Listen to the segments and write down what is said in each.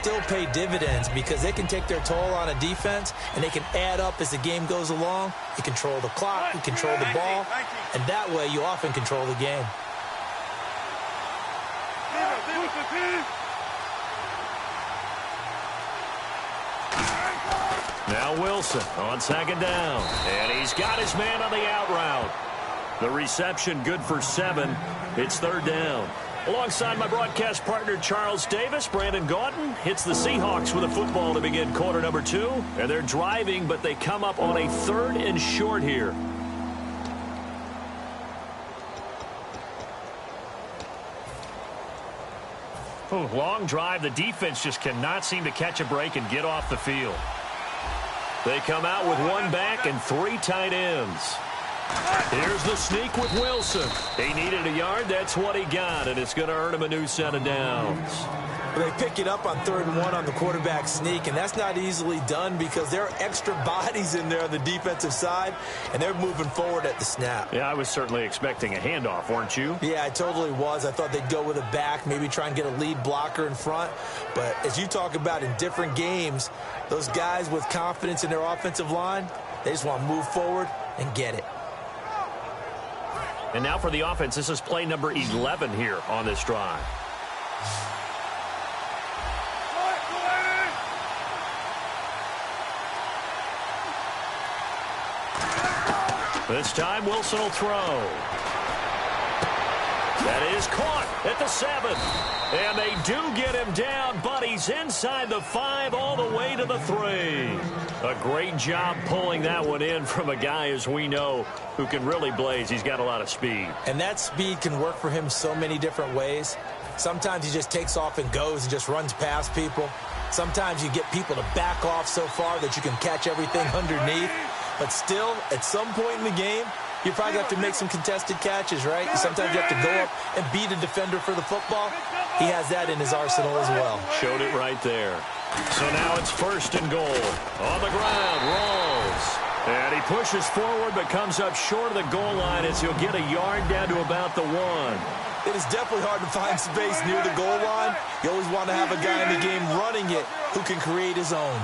still pay dividends because they can take their toll on a defense and they can add up as the game goes along. You control the clock, you control the ball, and that way you often control the game. Now Wilson on second down, and he's got his man on the out route. The reception good for 7. It's third down. Alongside my broadcast partner Charles Davis, Brandon Gaudin hits the Seahawks with a football to begin quarter number 2. And they're driving, but they come up on a 3rd and short here. Oh, long drive. The defense just cannot seem to catch a break and get off the field. They come out with 1 back and 3 tight ends. Here's the sneak with Wilson. He needed a yard. That's what he got, and it's going to earn him a new set of downs. They pick it up on 3rd and 1 on the quarterback sneak, and that's not easily done because there are extra bodies in there on the defensive side, and they're moving forward at the snap. Yeah, I was certainly expecting a handoff, weren't you? Yeah, I totally was. I thought they'd go with a back, maybe try and get a lead blocker in front. But as you talk about in different games, those guys with confidence in their offensive line, they just want to move forward and get it. And now for the offense, this is play number 11 here on this drive. This time Wilson will throw. That is caught at the 7. And they do get him down, but he's inside the 5 all the way to the 3. A great job pulling that one in from a guy, as we know, who can really blaze. He's got a lot of speed. And that speed can work for him so many different ways. Sometimes he just takes off and goes and just runs past people. Sometimes you get people to back off so far that you can catch everything underneath. But still, at some point in the game, you probably have to make some contested catches, right? Sometimes you have to go up and beat a defender for the football. He has that in his arsenal as well. Showed it right there. So now it's 1st and goal. On the ground, rolls. And he pushes forward but comes up short of the goal line as he'll get a yard down to about the 1. It is definitely hard to find space near the goal line. You always want to have a guy in the game running it who can create his own.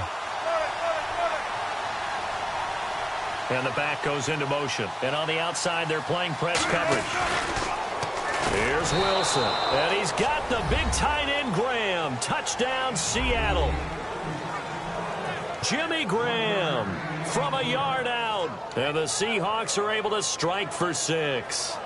And the back goes into motion. And on the outside, they're playing press coverage. Here's Wilson. And he's got the big tight end, Graham. Touchdown, Seattle. Jimmy Graham from a yard out. And the Seahawks are able to strike for 6.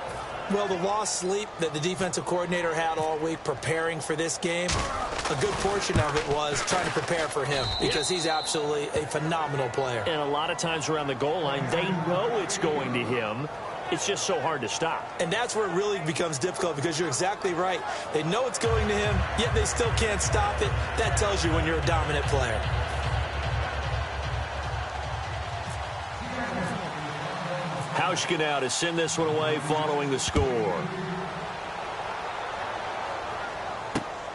Well, the lost sleep that the defensive coordinator had all week preparing for this game, a good portion of it was trying to prepare for him because he's absolutely a phenomenal player. And a lot of times around the goal line, they know it's going to him. It's just so hard to stop. And that's where it really becomes difficult because you're exactly right. They know it's going to him, yet they still can't stop it. That tells you when you're a dominant player. Hauschka now to send this one away following the score.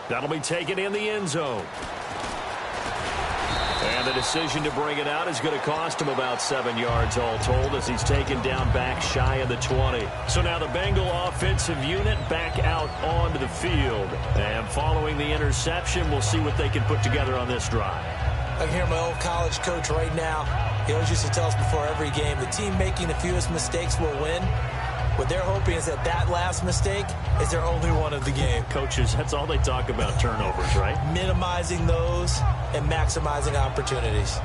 That'll be taken in the end zone. And the decision to bring it out is going to cost him about 7 yards all told as he's taken down back shy of the 20. So now the Bengal offensive unit back out onto the field. And following the interception, we'll see what they can put together on this drive. I can hear my old college coach right now. He always used to tell us before every game, the team making the fewest mistakes will win. What they're hoping is that that last mistake is their only one of the game. Coaches, that's all they talk about, turnovers, right? Minimizing those and maximizing opportunities.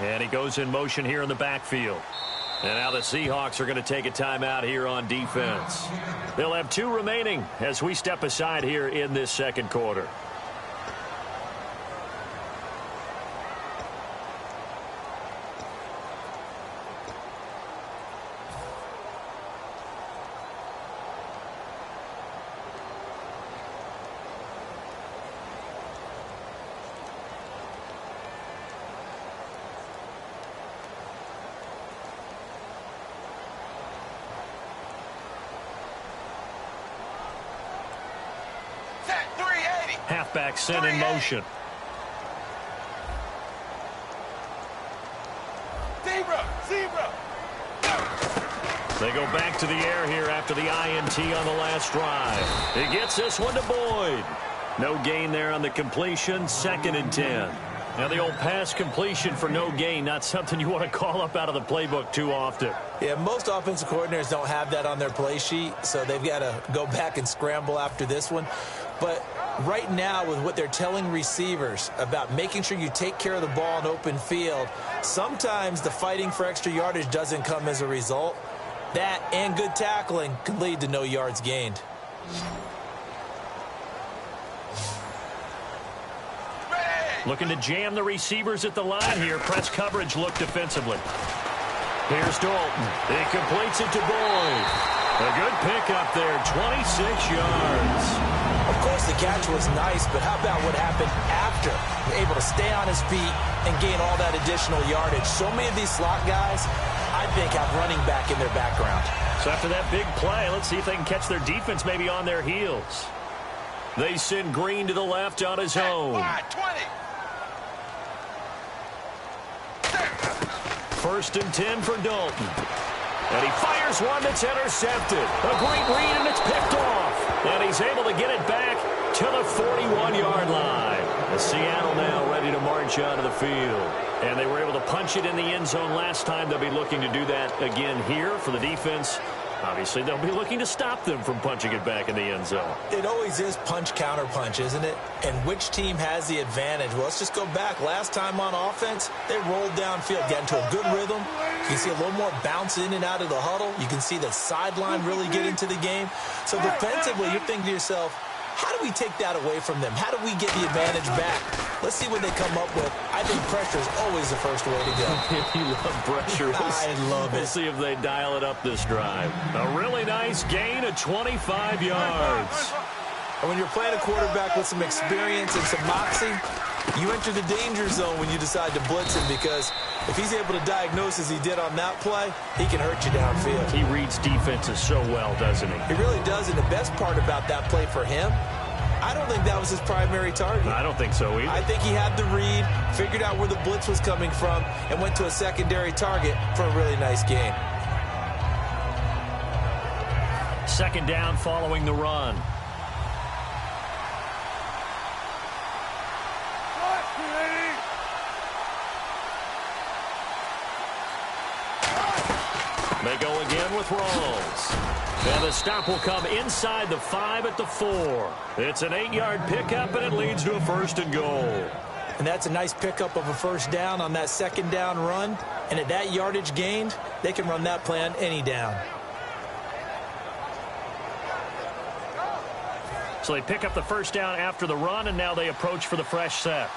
And he goes in motion here in the backfield. And now the Seahawks are going to take a timeout here on defense. They'll have 2 remaining as we step aside here in this second quarter. Halfback sent in motion. Zebra. They go back to the air here after the INT on the last drive. He gets this one to Boyd. No gain there on the completion, 2nd and 10. Now the old pass completion for no gain, not something you want to call up out of the playbook too often. Yeah, most offensive coordinators don't have that on their play sheet, so they've got to go back and scramble after this one. But right now, with what they're telling receivers about making sure you take care of the ball in open field, sometimes the fighting for extra yardage doesn't come as a result. That and good tackling can lead to no yards gained. Looking to jam the receivers at the line here. Press coverage look defensively. Here's Dalton. He completes it to Boyd. A good pickup there, 26 yards. Of course, the catch was nice, but how about what happened after? Able to stay on his feet and gain all that additional yardage. So many of these slot guys, I think, have running back in their background. So after that big play, let's see if they can catch their defense maybe on their heels. They send Green to the left on his own. 1st and 10 for Dalton. And he fires one that's intercepted. A great read, and it's picked off. And he's able to get it back to the 41-yard line. And Seattle now ready to march out of the field. And they were able to punch it in the end zone last time. They'll be looking to do that again here for the defense. Obviously, they'll be looking to stop them from punching it back in the end zone. It always is punch-counter-punch, isn't it? And which team has the advantage? Well, let's just go back. Last time on offense, they rolled downfield, got into a good rhythm. You can see a little more bounce in and out of the huddle. You can see the sideline really get into the game. So defensively, you're thinking to yourself, how do we take that away from them? How do we get the advantage back? Let's see what they come up with. I think pressure is always the first way to go. You love pressure. I love it. We'll see if they dial it up this drive. A really nice gain of 25 yards. And when you're playing a quarterback with some experience and some moxie, you enter the danger zone when you decide to blitz him, because if he's able to diagnose as he did on that play, he can hurt you downfield. He reads defenses so well, doesn't he? He really does, and the best part about that play for him, I don't think that was his primary target. I don't think so either. I think he had the read, figured out where the blitz was coming from, and went to a secondary target for a really nice gain. 2nd down following the run. They go again with Rawls. And the stop will come inside the 5 at the 4. It's an 8-yard pickup, and it leads to a 1st and goal. And that's a nice pickup of a 1st down on that 2nd down run. And at that yardage gained, they can run that play on any down. So they pick up the 1st down after the run, and now they approach for the fresh set.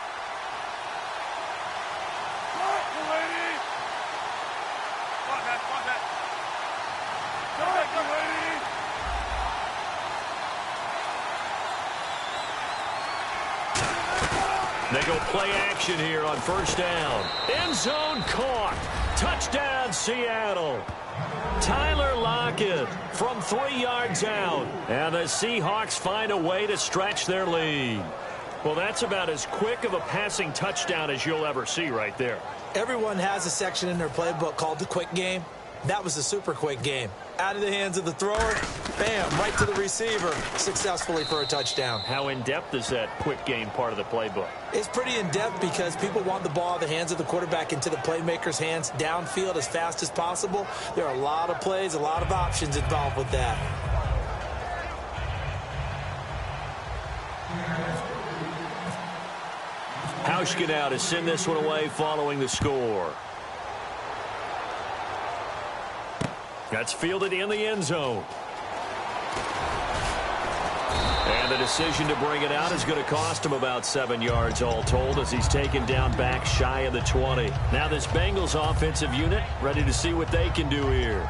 They go play action here on 1st down. End zone caught. Touchdown, Seattle. Tyler Lockett from 3 yards out. And the Seahawks find a way to stretch their lead. Well, that's about as quick of a passing touchdown as you'll ever see right there. Everyone has a section in their playbook called the quick game. That was a super quick game. Out of the hands of the thrower, bam, right to the receiver, successfully for a touchdown. How in-depth is that quick game part of the playbook? It's pretty in-depth because people want the ball out of the hands of the quarterback into the playmaker's hands downfield as fast as possible. There are a lot of plays, a lot of options involved with that. Hauschka now to send this one away following the score. That's fielded in the end zone. And the decision to bring it out is going to cost him about 7 yards all told, as he's taken down back shy of the 20. Now this Bengals offensive unit ready to see what they can do here.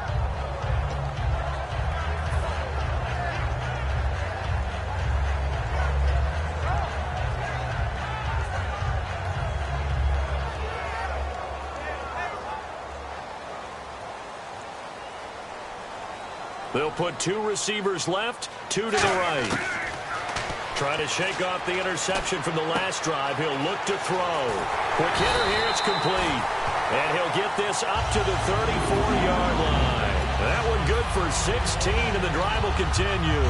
They'll put 2 receivers left, 2 to the right. Trying to shake off the interception from the last drive. He'll look to throw. Quick hitter here. It's complete. And he'll get this up to the 34-yard line. That one good for 16, and the drive will continue.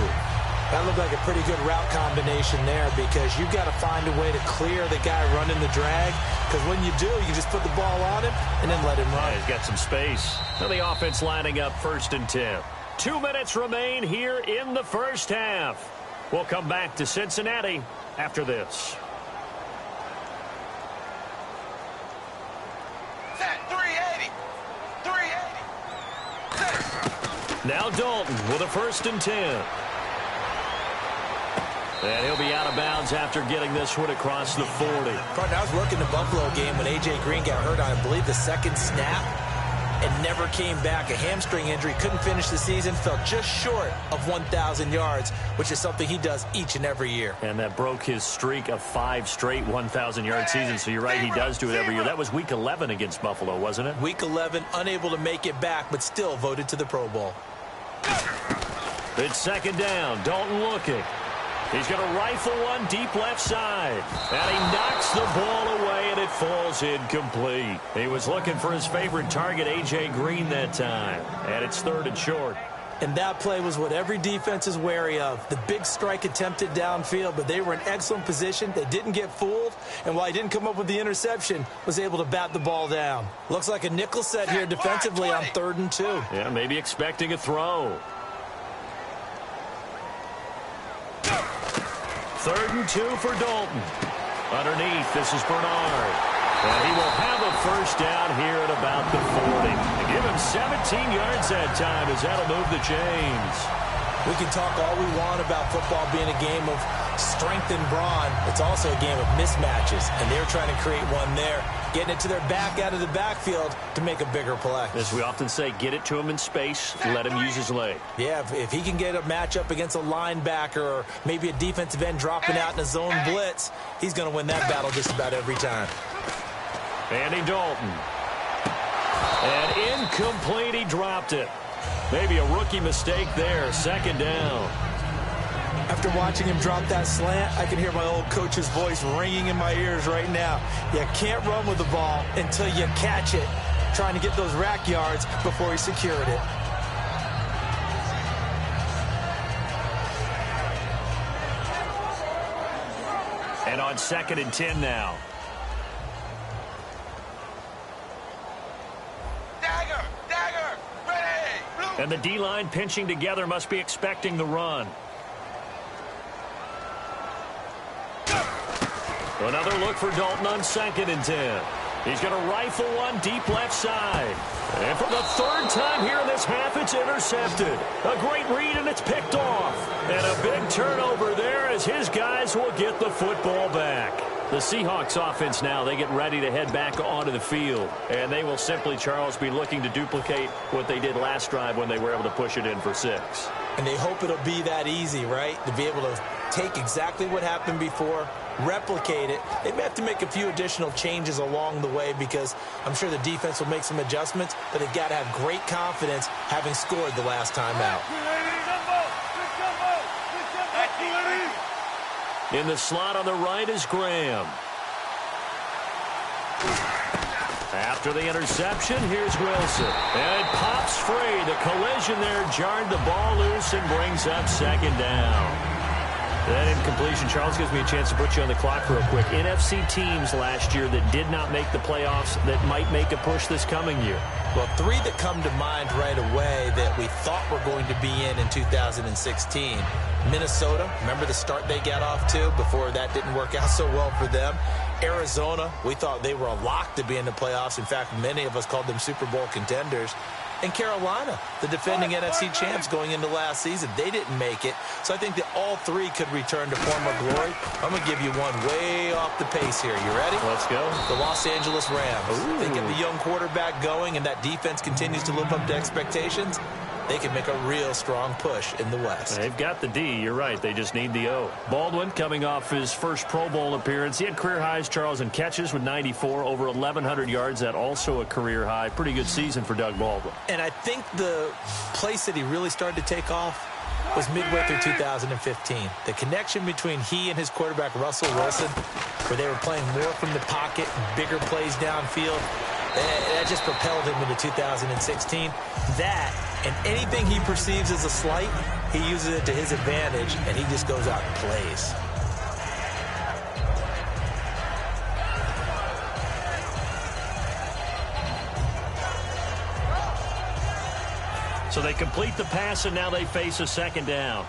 That looked like a pretty good route combination there because you've got to find a way to clear the guy running the drag, because when you do, you just put the ball on him and then let him run. Yeah, he's got some space. Now the offense lining up 1st and 10. 2 minutes remain here in the first half. We'll come back to Cincinnati after this. Set 380. 380. Now Dalton with a 1st and 10. And he'll be out of bounds after getting this one across the 40. Partner, I was working the Buffalo game when A.J. Green got hurt on, I believe, the 2nd snap and never came back. A hamstring injury, couldn't finish the season, fell just short of 1,000 yards, which is something he does each and every year. And that broke his streak of 5 straight 1,000-yard seasons. So you're right, he does do it every year. That was Week 11 against Buffalo, wasn't it? Week 11, unable to make it back, but still voted to the Pro Bowl. It's 2nd down. Dalton looking. He's going to rifle one deep left side. And he knocks the ball away, and it falls incomplete. He was looking for his favorite target, A.J. Green, that time. And it's 3rd and short. And that play was what every defense is wary of. The big strike attempted downfield, but they were in excellent position. They didn't get fooled. And while he didn't come up with the interception, was able to bat the ball down. Looks like a nickel set here defensively on 3rd and 2. Yeah, maybe expecting a throw. 3rd and 2 for Dalton. Underneath, this is Bernard. And he will have a 1st down here at about the 40. And give him 17 yards that time as that'll move the chains. We can talk all we want about football being a game of strength and brawn. It's also a game of mismatches, and they're trying to create one there, getting it to their back out of the backfield to make a bigger play. As we often say, get it to him in space, let him use his leg. Yeah, if he can get a matchup against a linebacker or maybe a defensive end dropping out in a zone blitz, he's going to win that battle just about every time. Andy Dalton. And incomplete, he dropped it. Maybe a rookie mistake there, 2nd down. After watching him drop that slant, I can hear my old coach's voice ringing in my ears right now. You can't run with the ball until you catch it, trying to get those rack yards before he secured it. And on 2nd and 10 now. And the D-line pinching together, must be expecting the run. Another look for Dalton on 2nd and 10. He's going to rifle one deep left side. And for the 3rd time here in this half, it's intercepted. A great read, and it's picked off. And a big turnover there as his guys will get the football back. The Seahawks offense now, they get ready to head back onto the field. And they will simply, Charles, be looking to duplicate what they did last drive when they were able to push it in for 6. And they hope it'll be that easy, right? To be able to take exactly what happened before, replicate it. They may have to make a few additional changes along the way because I'm sure the defense will make some adjustments, but they've got to have great confidence having scored the last time out. In the slot on the right is Graham. After the interception, here's Wilson. And it pops free. The collision there jarred the ball loose and brings up 2nd down. That incompletion, Charles, gives me a chance to put you on the clock real quick. NFC teams last year that did not make the playoffs that might make a push this coming year. Well, 3 that come to mind right away that we thought were going to be in 2016. Minnesota, remember the start they got off to before that didn't work out so well for them. Arizona, we thought they were a lock to be in the playoffs. In fact, many of us called them Super Bowl contenders. And Carolina, the defending NFC champs going into last season, they didn't make it. So I think that all 3 could return to former glory. I'm going to give you one way off the pace here. You ready? Let's go. The Los Angeles Rams. Ooh. They get the young quarterback going, and that defense continues to live up to expectations. They can make a real strong push in the West. They've got the D. You're right. They just need the O. Baldwin coming off his first Pro Bowl appearance. He had career highs, Charles, in catches with 94, over 1,100 yards. That also a career high. Pretty good season for Doug Baldwin. And I think the place that he really started to take off was midway through 2015. The connection between he and his quarterback, Russell Wilson, where they were playing more from the pocket, bigger plays downfield. That just propelled him into 2016. That and anything he perceives as a slight, he uses it to his advantage, and he just goes out and plays. So they complete the pass, and now they face a second down.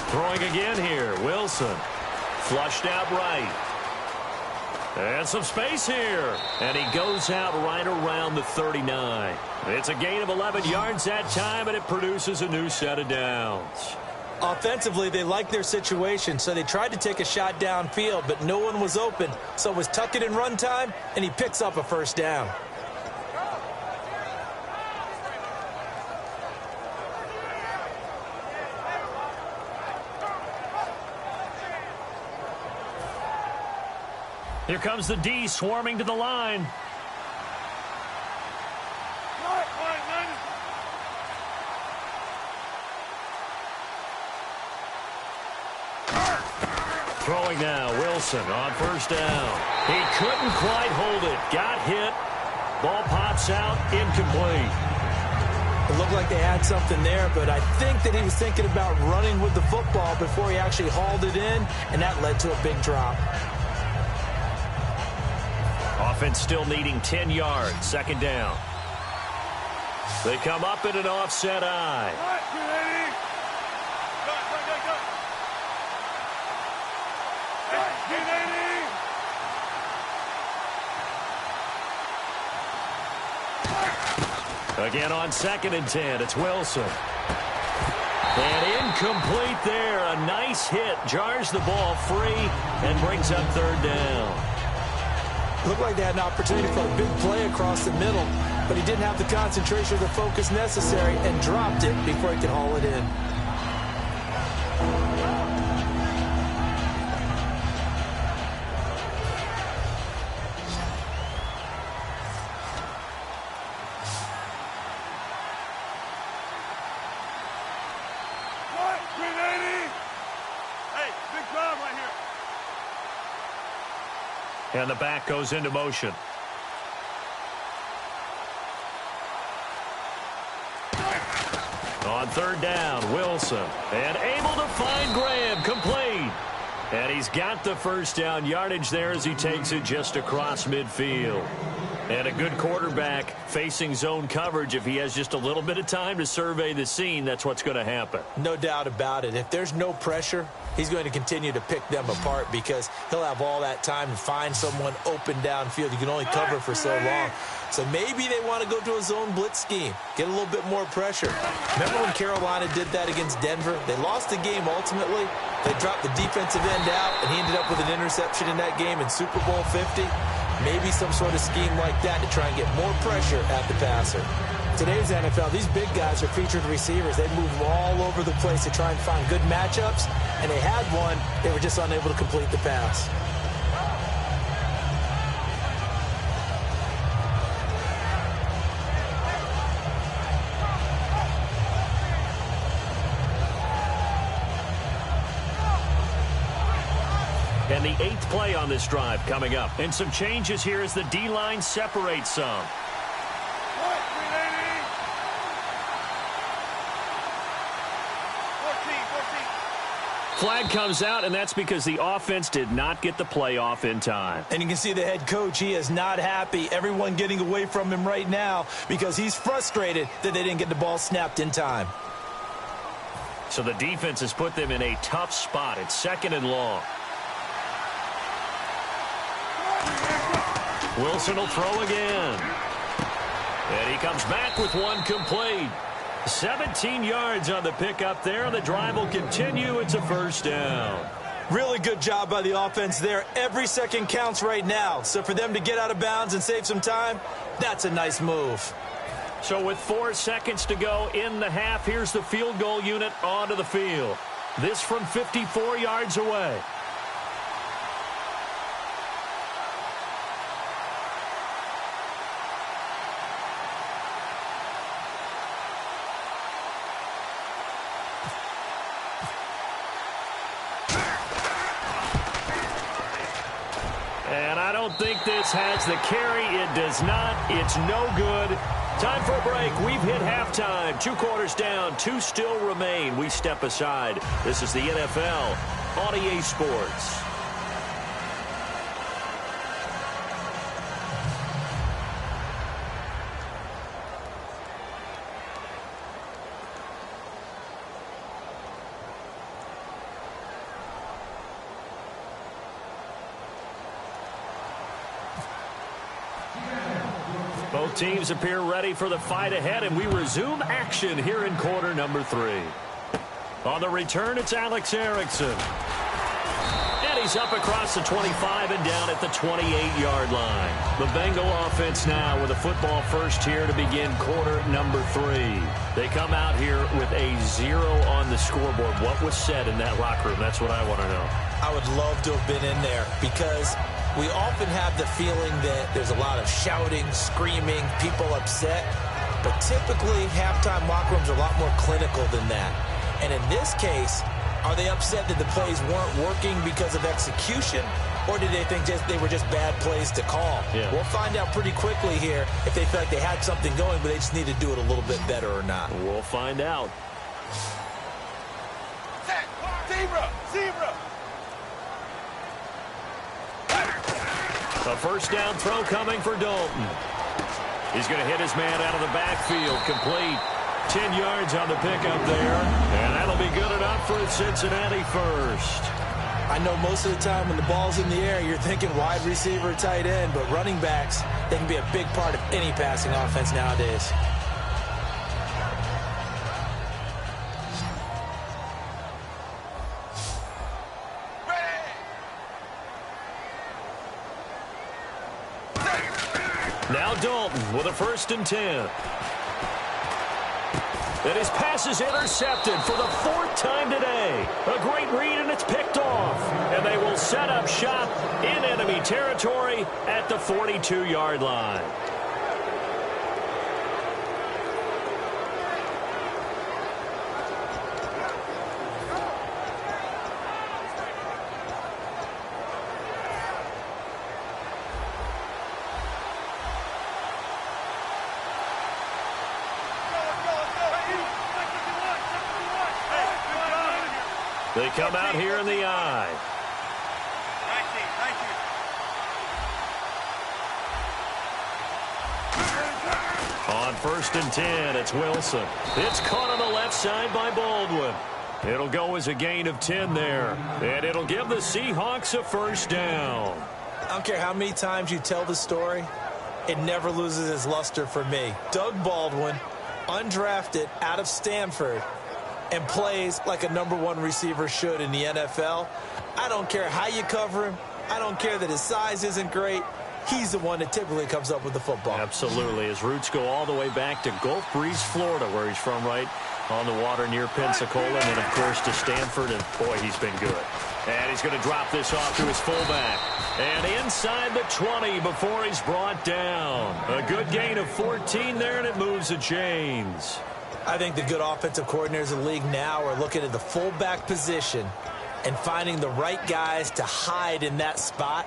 Throwing again here, Wilson. Flushed out right. And some space here. And he goes out right around the 39. It's a gain of 11 yards that time, and it produces a new set of downs. Offensively, they like their situation, so they tried to take a shot downfield, but no one was open. So it was tuck it in run time, and he picks up a first down. Here comes the D swarming to the line. Throwing now, Wilson on first down. He couldn't quite hold it. Got hit. Ball pops out, incomplete. It looked like they had something there, but I think that he was thinking about running with the football before he actually hauled it in, and that led to a big drop. Offense still needing 10 yards. Second down. They come up in an offset eye. Again on 2nd and 10. It's Wilson. And incomplete there. A nice hit. Jars the ball free and brings up 3rd down. Looked like they had an opportunity for a big play across the middle, but he didn't have the concentration or the focus necessary and dropped it before he could haul it in. And the back goes into motion. On 3rd down, Wilson. And able to find Graham, complete. And he's got the first down yardage there as he takes it just across midfield. And a good quarterback facing zone coverage. If he has just a little bit of time to survey the scene, that's what's going to happen. No doubt about it. If there's no pressure, he's going to continue to pick them apart because he'll have all that time to find someone open downfield. You can only cover for so long. So maybe they want to go to a zone blitz scheme, get a little bit more pressure. Remember when Carolina did that against Denver? They lost the game ultimately. They dropped the defensive end out, and he ended up with an interception in that game in Super Bowl 50. Maybe some sort of scheme like that to try and get more pressure at the passer. Today's NFL, these big guys are featured receivers. They move all over the place to try and find good matchups, and they had one. They were just unable to complete the pass. And the 8th play on this drive coming up. And some changes here as the D-line separates some. Flag comes out, and that's because the offense did not get the play off in time. And you can see the head coach, he is not happy. Everyone getting away from him right now because he's frustrated that they didn't get the ball snapped in time. So the defense has put them in a tough spot. It's 2nd and long. Wilson will throw again. And he comes back with one complete. 17 yards on the pickup there. The drive will continue. It's a first down. Really good job by the offense there. Every second counts right now. So for them to get out of bounds and save some time, that's a nice move. So with 4 seconds to go in the half, here's the field goal unit onto the field. This from 54 yards away. And I don't think this has the carry. It does not. It's no good. Time for a break. We've hit halftime. 2 quarters down. 2 still remain. We step aside. This is the NFL on EA Sports. Both teams appear ready for the fight ahead, and we resume action here in quarter number 3. On the return, it's Alex Erickson. And he's up across the 25 and down at the 28-yard line. The Bengal offense now with a football first here to begin quarter number 3. They come out here with a 0 on the scoreboard. What was said in that locker room? That's what I want to know. I would love to have been in there because we often have the feeling that there's a lot of shouting, screaming, people upset. But typically, halftime locker rooms are a lot more clinical than that. And in this case, are they upset that the plays weren't working because of execution? Or did they think they were just bad plays to call? Yeah. We'll find out pretty quickly here if they feel like they had something going, but they just need to do it a little bit better or not. We'll find out. Zebra! Zebra! A first down throw coming for Dalton. He's going to hit his man out of the backfield. Complete. 10 yards on the pickup there. And that'll be good enough for Cincinnati first. I know most of the time when the ball's in the air, you're thinking wide receiver, tight end. But running backs, they can be a big part of any passing offense nowadays. Now Dalton with a 1st and 10. And his pass is intercepted for the 4th time today. A great read, and it's picked off. And they will set up shop in enemy territory at the 42-yard line. They come out here in the eye. On 1st and 10, it's Wilson. It's caught on the left side by Baldwin. It'll go as a gain of 10 there. And it'll give the Seahawks a 1st down. I don't care how many times you tell the story, it never loses its luster for me. Doug Baldwin, undrafted out of Stanford, and plays like a #1 receiver should in the NFL. I don't care how you cover him. I don't care that his size isn't great. He's the one that typically comes up with the football. Absolutely. His roots go all the way back to Gulf Breeze, Florida, where he's from, right on the water near Pensacola, and then, of course, to Stanford, and, boy, he's been good. And he's going to drop this off to his fullback. And inside the 20 before he's brought down. A good gain of 14 there, and it moves the chains. I think the good offensive coordinators in the league now are looking at the fullback position and finding the right guys to hide in that spot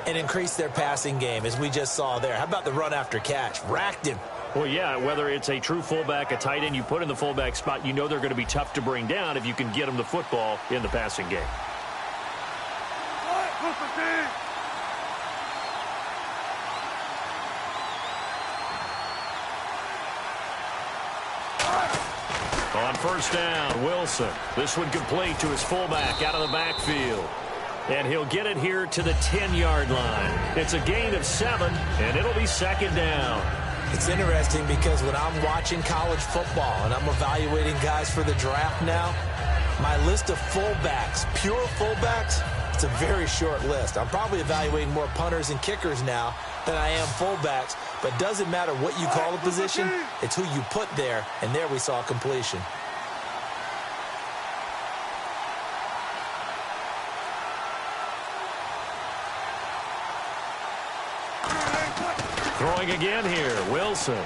and increase their passing game, as we just saw there. How about the run after catch? Racked him. Well, yeah, whether it's a true fullback, a tight end, you put in the fullback spot, you know they're going to be tough to bring down if you can get them the football in the passing game. On 1st down, Wilson. This one complete to his fullback out of the backfield. And he'll get it here to the 10-yard line. It's a gain of 7, and it'll be 2nd down. It's interesting because when I'm watching college football and I'm evaluating guys for the draft now, my list of fullbacks, pure fullbacks, it's a very short list. I'm probably evaluating more punters and kickers now than I am fullbacks. But it doesn't matter what you call a position, it's who you put there. And there we saw completion. Throwing again here. Wilson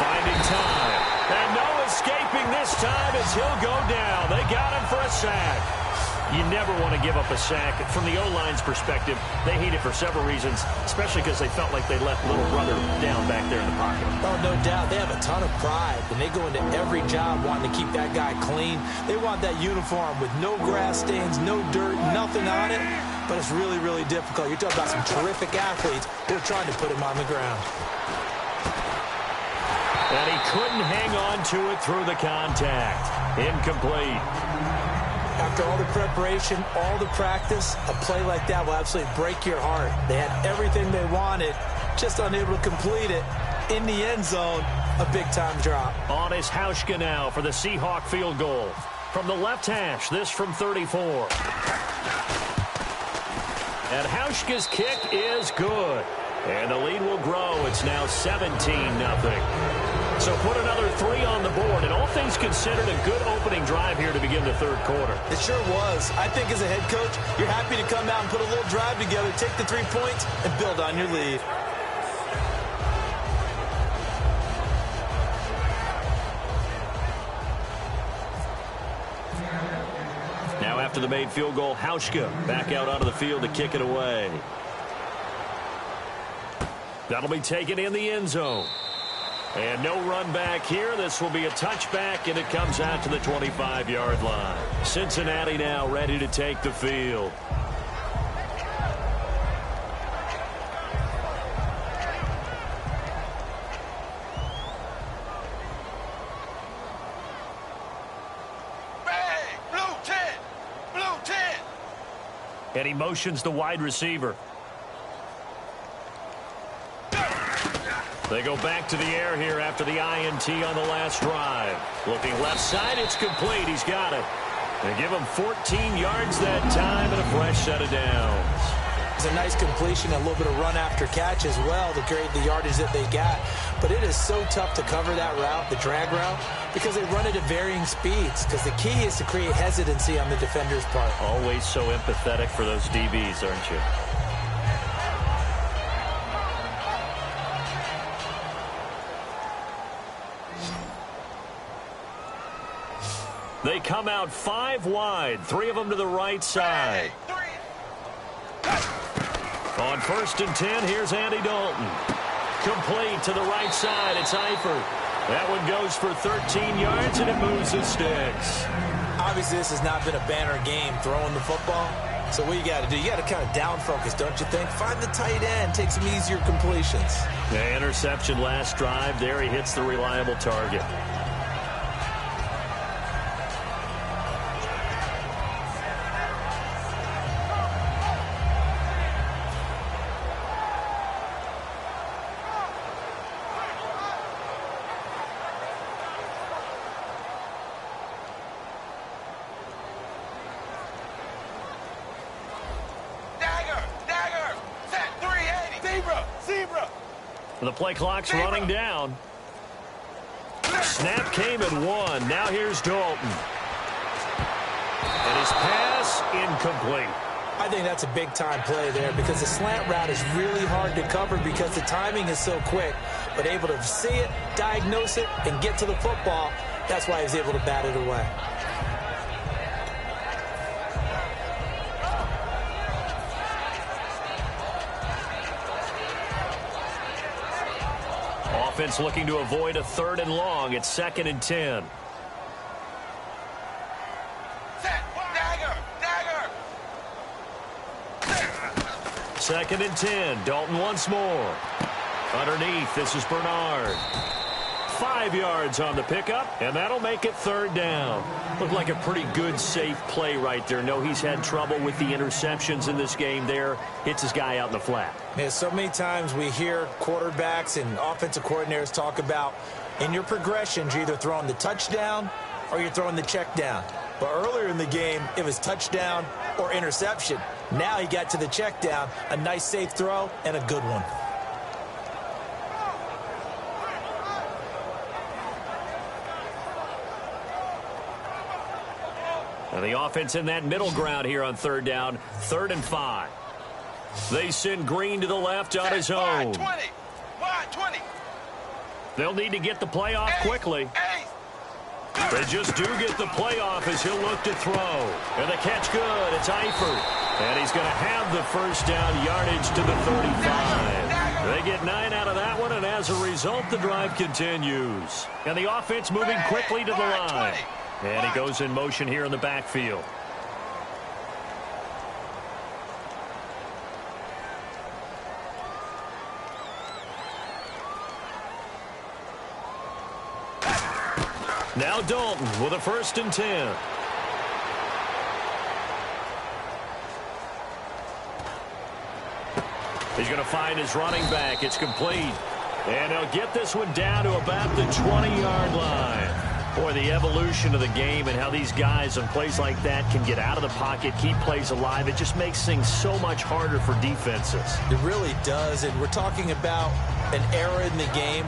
finding time. And no escaping this time as he'll go down. They got him for a sack. You never want to give up a sack. From the O-line's perspective, they hate it for several reasons, especially because they felt like they left little brother down back there in the pocket. Oh, no doubt. They have a ton of pride, and they go into every job wanting to keep that guy clean. They want that uniform with no grass stains, no dirt, nothing on it. But it's really, really difficult. You're talking about some terrific athletes who are trying to put him on the ground. And he couldn't hang on to it through the contact. Incomplete. After all the preparation, all the practice, a play like that will absolutely break your heart. They had everything they wanted, just unable to complete it. In the end zone, a big-time drop. On is Hauschka now for the Seahawk field goal. From the left hash, this from 34. And Hauschka's kick is good. And the lead will grow. It's now 17-0. So put another 3 on the board. And all things considered, a good opening drive here to begin the third quarter. It sure was. I think as a head coach, you're happy to come out and put a little drive together, take the 3 points, and build on your lead. Now after the made field goal, Hauschka back out onto the field to kick it away. That'll be taken in the end zone. And no run back here. This will be a touchback, and it comes out to the 25-yard line. Cincinnati now ready to take the field. Bang! Blue 10! Blue 10! And he motions the wide receiver. They go back to the air here after the INT on the last drive. Looking left side, it's complete. He's got it. They give him 14 yards that time and a fresh set of downs. It's a nice completion, a little bit of run after catch as well to create the yardage that they got. But it is so tough to cover that route, the drag route, because they run it at varying speeds. Because the key is to create hesitancy on the defender's part. Always so empathetic for those DBs, aren't you? They come out 5 wide, 3 of them to the right side. On 1st and 10, here's Andy Dalton. Complete to the right side, it's Eifert. That one goes for 13 yards, and it moves the sticks. Obviously, this has not been a banner game throwing the football. So what you got to do, you got to kind of down focus, don't you think? Find the tight end, take some easier completions. The interception last drive, there he hits the reliable target. The play clock's running down. Snap came at 1. Now here's Dalton. And his pass incomplete. I think that's a big-time play there because the slant route is really hard to cover because the timing is so quick. But able to see it, diagnose it, and get to the football, that's why he was able to bat it away. Offense looking to avoid a 3rd and long. It's 2nd and 10. Second and 10. Dalton once more. Underneath, this is Bernard. 5 yards on the pickup, and that'll make it 3rd down. Looked like a pretty good, safe play right there. No, he's had trouble with the interceptions in this game there. Hits his guy out in the flat. Yeah, so many times we hear quarterbacks and offensive coordinators talk about in your progressions, you're either throwing the touchdown or you're throwing the check down. But earlier in the game, it was touchdown or interception. Now he got to the check down, a nice safe throw, and a good one. And the offense in that middle ground here on 3rd down, 3rd and 5. They send Green to the left on his own. Wide, 20. They'll need to get the play off quickly. They just do get the play off as he'll look to throw. And the catch good. It's Eifert. And he's going to have the first down yardage to the 35. They get 9 out of that one, and as a result, the drive continues. And the offense moving quickly to the line. And he goes in motion here in the backfield. Now Dalton with a 1st and 10. He's going to find his running back. It's complete. And he'll get this one down to about the 20-yard line. Boy, the evolution of the game and how these guys on plays like that can get out of the pocket, keep plays alive, it just makes things so much harder for defenses. It really does, and we're talking about an era in the game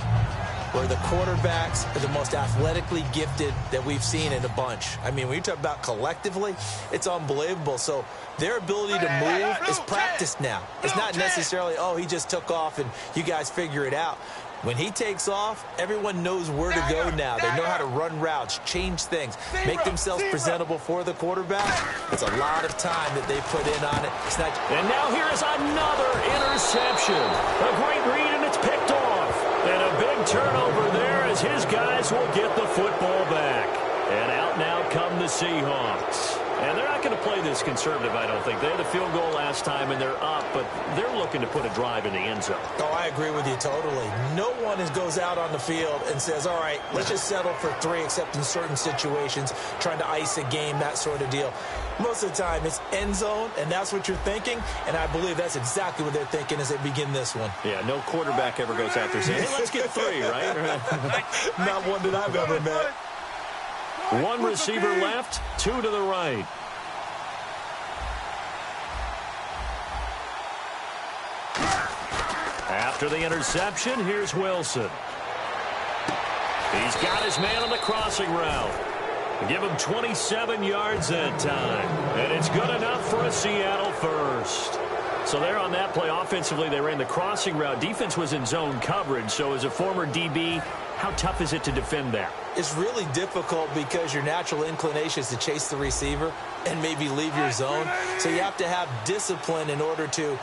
where the quarterbacks are the most athletically gifted that we've seen in a bunch. I mean, when you talk about collectively, it's unbelievable. So their ability to move is practiced now. It's not necessarily, oh, he just took off and you guys figure it out. When he takes off, everyone knows where to go now. They know how to run routes, change things, make themselves presentable for the quarterback. It's a lot of time that they put in on it. And now here is another interception. A great read, and it's picked off. And a big turnover there as his guys will get the football back. And out now come the Seahawks. And they're not going to play this conservative, I don't think. They had the field goal last time, and they're up, but they're looking to put a drive in the end zone. Oh, I agree with you totally. No one goes out on the field and says, all right, let's just settle for 3, except in certain situations, trying to ice a game, that sort of deal. Most of the time, it's end zone, and that's what you're thinking, and I believe that's exactly what they're thinking as they begin this one. Yeah, no quarterback ever goes out there saying, hey, let's get 3, right? Not one that I've ever met. 1 receiver left, 2 to the right. After the interception, here's Wilson. He's got his man on the crossing route. Give him 27 yards that time. And it's good enough for a Seattle first. So there on that play, offensively, they ran the crossing route. Defense was in zone coverage. So as a former DB, how tough is it to defend that? It's really difficult because your natural inclination is to chase the receiver and maybe leave your zone. So you have to have discipline in order to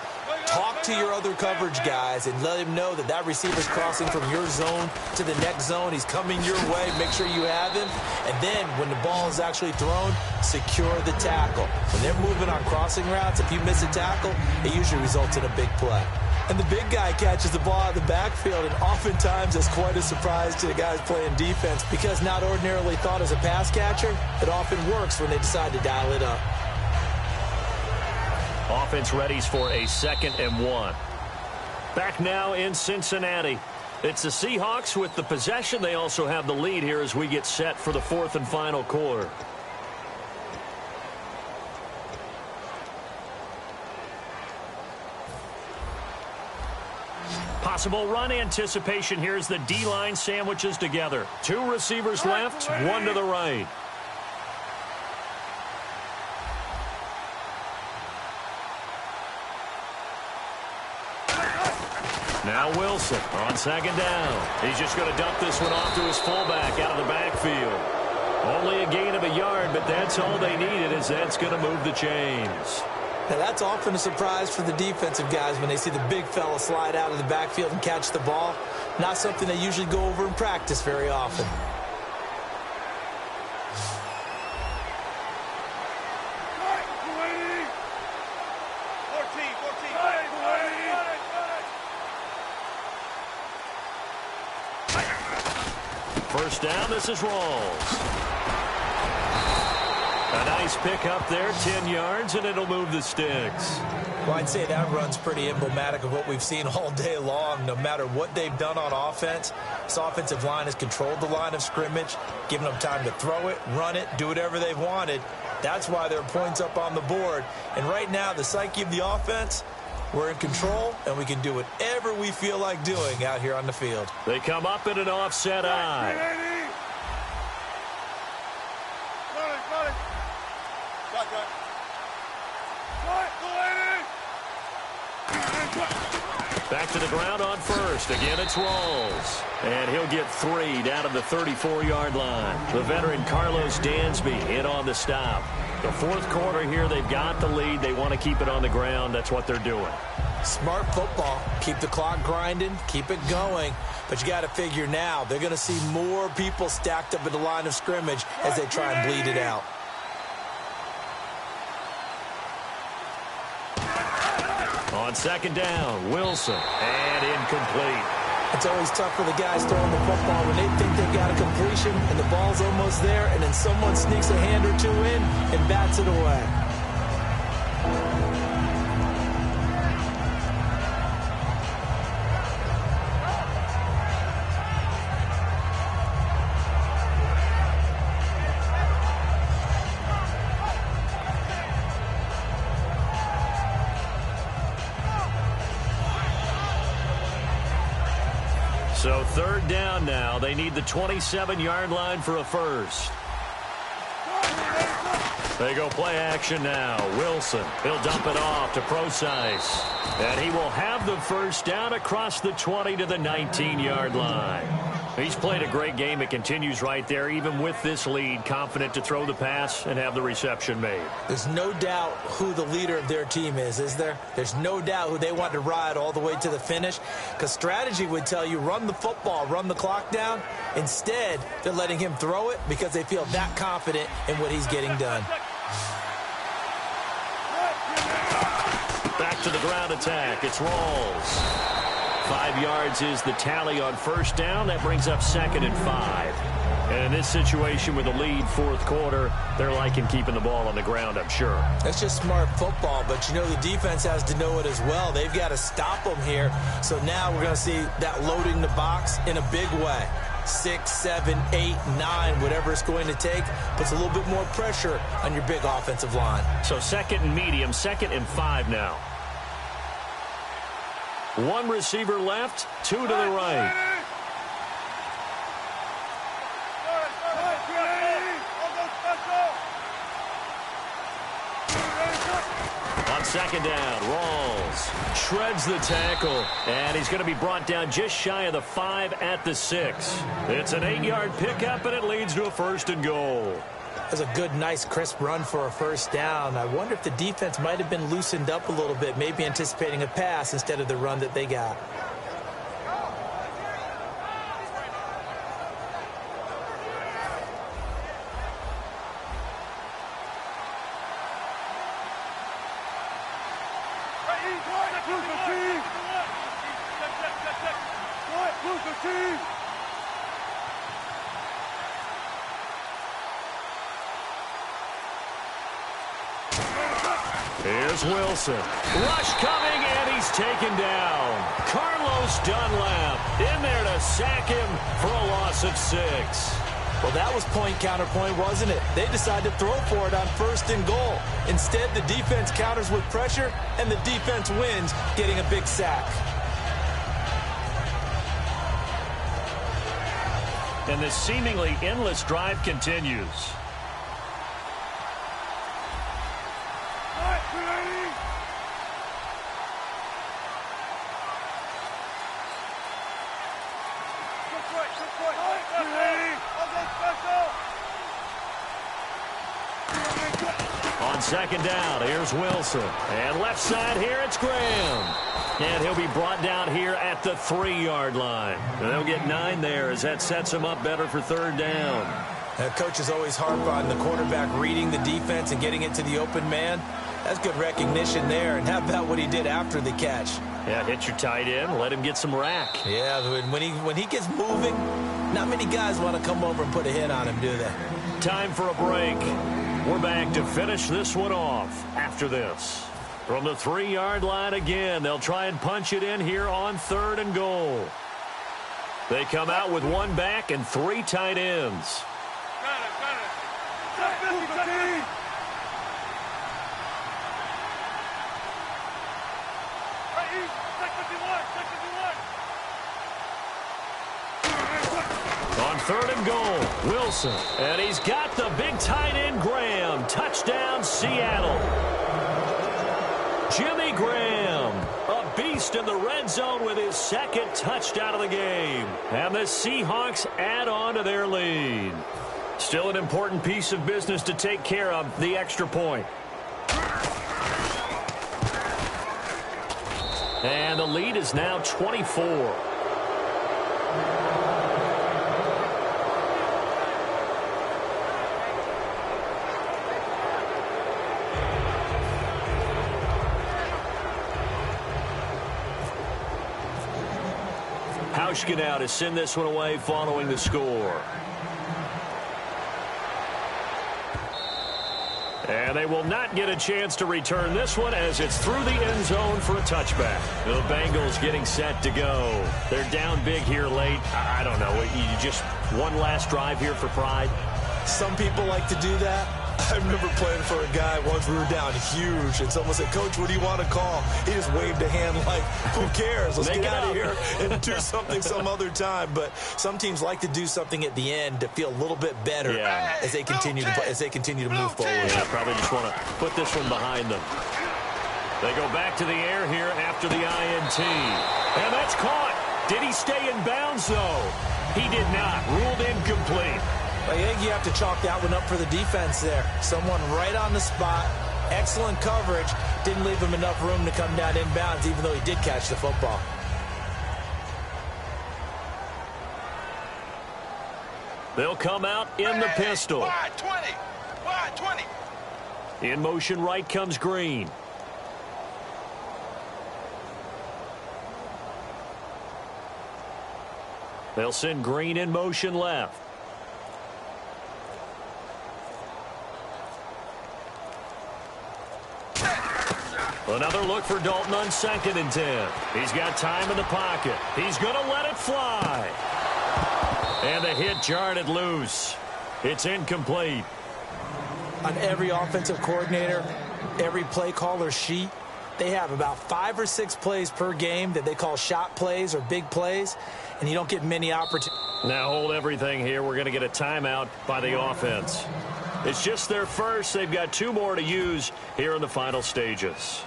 talk to your other coverage guys and let him know that that receiver's crossing from your zone to the next zone. He's coming your way. Make sure you have him. And then when the ball is actually thrown, secure the tackle. When they're moving on crossing routes, if you miss a tackle, it usually results in a big play. And the big guy catches the ball out of the backfield, and oftentimes it's quite a surprise to the guys playing defense because not ordinarily thought as a pass catcher, it often works when they decide to dial it up. Offense readies for a 2nd and 1. Back now in Cincinnati. It's the Seahawks with the possession. They also have the lead here as we get set for the 4th and final quarter. Possible run anticipation here as the D-line sandwiches together. 2 receivers left, 1 to the right. Now Wilson on 2nd down. He's just going to dump this one off to his fullback out of the backfield. Only a gain of a yard, but that's all they needed as that's going to move the chains. Now, that's often a surprise for the defensive guys when they see the big fella slide out of the backfield and catch the ball. Not something they usually go over in practice very often. First down, this is Rawls. A nice pick up there, 10 yards, and it'll move the sticks. Well, I'd say that run's pretty emblematic of what we've seen all day long. No matter what they've done on offense, this offensive line has controlled the line of scrimmage, given them time to throw it, run it, do whatever they've wanted. That's why there are points up on the board. And right now, the psyche of the offense, we're in control, and we can do whatever we feel like doing out here on the field. They come up in an offset eye. Back to the ground on first. Again, it's Rawls. And he'll get 3 down at the 34-yard line. The veteran Carlos Dansby in on the stop. The fourth quarter here, they've got the lead. They want to keep it on the ground. That's what they're doing. Smart football. Keep the clock grinding. Keep it going. But you got to figure now, they're going to see more people stacked up at the line of scrimmage as they try and bleed it out. On second down, Wilson, and incomplete. It's always tough for the guys throwing the football when they think they've got a completion and the ball's almost there, and then someone sneaks a hand or two in and bats it away. So third down now. They need the 27-yard line for a first. They go play action now. Wilson, he'll dump it off to Procise. And he will have the first down across the 20 to the 19-yard line. He's played a great game. It continues right there, even with this lead, confident to throw the pass and have the reception made. There's no doubt who the leader of their team is there? There's no doubt who they want to ride all the way to the finish, because strategy would tell you run the football, run the clock down. Instead, they're letting him throw it because they feel that confident in what he's getting done. Back to the ground attack. It's Rawls. 5 yards is the tally on first down. That brings up 2nd and 5. And in this situation with a lead fourth quarter, they're liking keeping the ball on the ground, I'm sure. That's just smart football, but you know the defense has to know it as well. They've got to stop them here. So now we're going to see that loading the box in a big way. 6, 7, 8, 9, whatever it's going to take, puts a little bit more pressure on your big offensive line. So 2nd and medium, 2nd and 5 now. 1 receiver left, 2 to the right. On second down, Rawls shreds the tackle, and he's going to be brought down just shy of the 5 at the 6. It's an 8-yard pickup, and it leads to a 1st and goal. That's a good, nice, crisp run for a first down. I wonder if the defense might have been loosened up a little bit, maybe anticipating a pass instead of the run that they got. Here's Wilson. Rush coming, and he's taken down. Carlos Dunlap in there to sack him for a loss of 6. Well, that was point counterpoint, wasn't it? They decided to throw for it on 1st and goal. Instead, the defense counters with pressure, and the defense wins, getting a big sack. And this seemingly endless drive continues. On second down, here's Wilson. And left side here, it's Graham. And he'll be brought down here at the 3-yard line. And they'll get 9 there as that sets him up better for third down. Coaches always harp on the quarterback reading the defense and getting it to the open man. That's good recognition there. And how about what he did after the catch? Yeah, hit your tight end, let him get some rack. Yeah, when he gets moving, not many guys want to come over and put a hit on him, do they? Time for a break. We're back to finish this one off after this. From the 3-yard line again, they'll try and punch it in here on 3rd and goal. They come out with 1 back and 3 tight ends. On 3rd and goal, Wilson. And he's got the big tight end, Graham. Touchdown, Seattle. Jimmy Graham Dalton, a beast in the red zone with his second touchdown of the game. And the Seahawks add on to their lead. Still an important piece of business to take care of, the extra point. And the lead is now 24. Hauschka to send this one away following the score. And they will not get a chance to return this one as it's through the end zone for a touchback. The Bengals getting set to go. They're down big here late. I don't know. You just one last drive here for pride? Some people like to do that. I remember playing for a guy once. We were down huge, and someone said, "Coach, what do you want to call?" He just waved a hand like, "Who cares? Let's get out of here and do something some other time." But some teams like to do something at the end to feel a little bit better as they continue to move forward. Yeah, probably just want to put this one behind them. They go back to the air here after the INT, and that's caught. Did he stay in bounds though? He did not. Ruled incomplete. I think you have to chalk that one up for the defense there. Someone right on the spot. Excellent coverage. Didn't leave him enough room to come down inbounds, even though he did catch the football. They'll come out in the pistol. Wide 20. Wide 20. In motion right comes Green. They'll send Green in motion left. Another look for Dalton on 2nd and 10. He's got time in the pocket. He's going to let it fly. And the hit jarred it loose. It's incomplete. On every offensive coordinator, every play caller sheet, they have about 5 or 6 plays per game that they call shot plays or big plays, and you don't get many opportunities. Now hold everything here. We're going to get a timeout by the offense. It's just their first. They've got 2 more to use here in the final stages.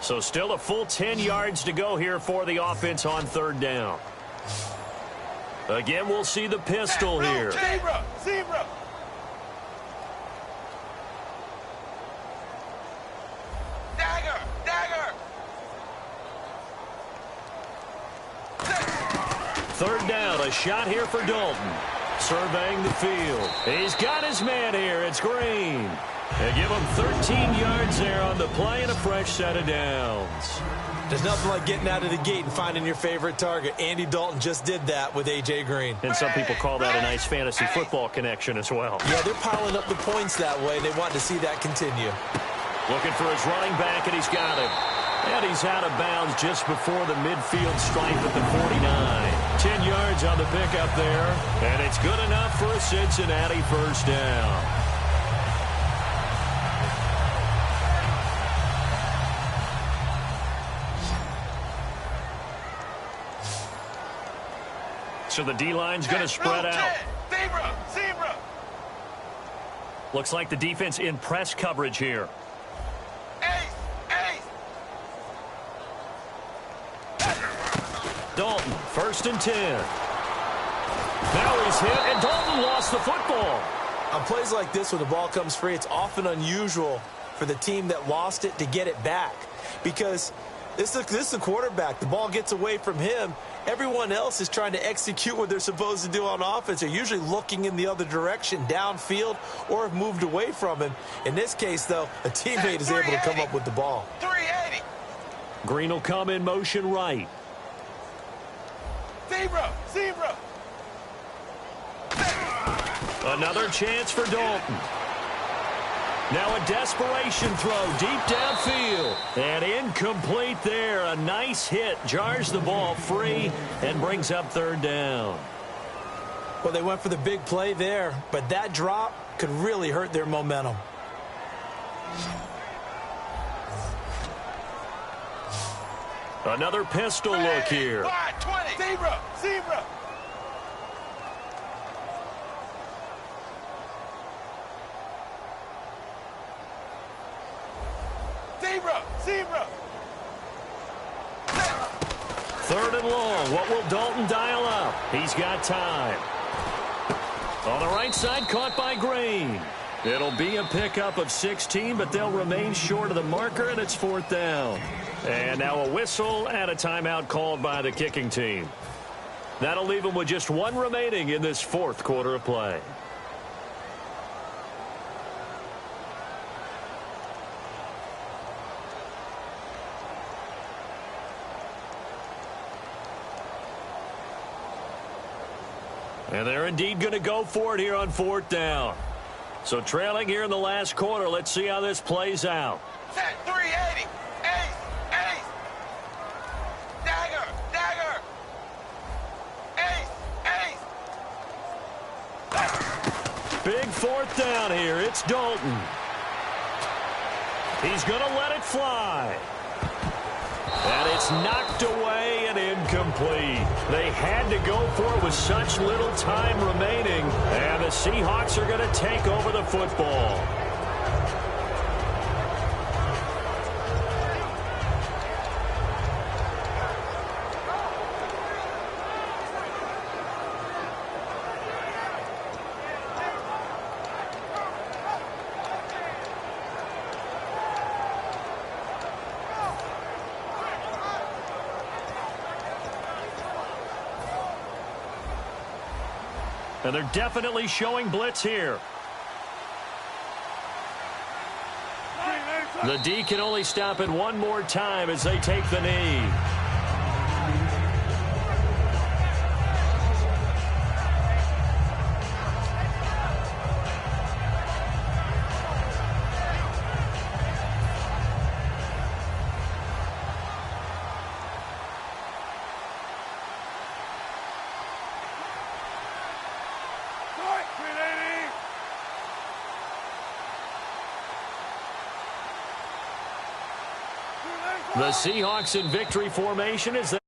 So still a full 10 yards to go here for the offense on 3rd down. Again, we'll see the pistol here. Zebra. Zebra. Dagger. Dagger. 3rd down, a shot here for Dalton. Surveying the field. He's got his man here. It's Green. They give him 13 yards there on the play and a fresh set of downs. There's nothing like getting out of the gate and finding your favorite target. Andy Dalton just did that with A.J. Green. And some people call that a nice fantasy football connection as well. Yeah, they're piling up the points that way. They want to see that continue. Looking for his running back, and he's got him. And he's out of bounds just before the midfield stripe at the 49. 10 yards on the pickup there. And it's good enough for a Cincinnati first down. So the D-line's going to spread out. Zebra. Zebra. Looks like the defense in press coverage here. Dalton, 1st and 10. Now he's hit, and Dalton lost the football. On plays like this, when the ball comes free, it's often unusual for the team that lost it to get it back. Because this is the quarterback. The ball gets away from him. Everyone else is trying to execute what they're supposed to do on offense. They're usually looking in the other direction, downfield, or have moved away from him. In this case, though, a teammate is able to come up with the ball. 380. Green will come in motion right. Zebra. Zebra. Another chance for Dalton. Now a desperation throw deep downfield. And incomplete there. A nice hit. Jars the ball free and brings up 3rd down. Well, they went for the big play there, but that drop could really hurt their momentum. Another pistol look here. Wide 20. Zebra. Zebra. Zebra! Zebra! Third and long. What will Dalton dial up? He's got time. On the right side, caught by Green. It'll be a pickup of 16, but they'll remain short of the marker, and it's fourth down. And now a whistle and a timeout called by the kicking team. That'll leave them with just one remaining in this fourth quarter of play. And they're indeed going to go for it here on fourth down. So trailing here in the last quarter, let's see how this plays out. Set 380. Ace. Ace. Dagger. Dagger. Ace. Ace. Big fourth down here. It's Dalton. He's going to let it fly. And it's knocked away and incomplete. They had to go for it with such little time remaining. And the Seahawks are going to take over the football. And they're definitely showing blitz here. The D can only stop it one more time as they take the knee. The Seahawks in victory formation as they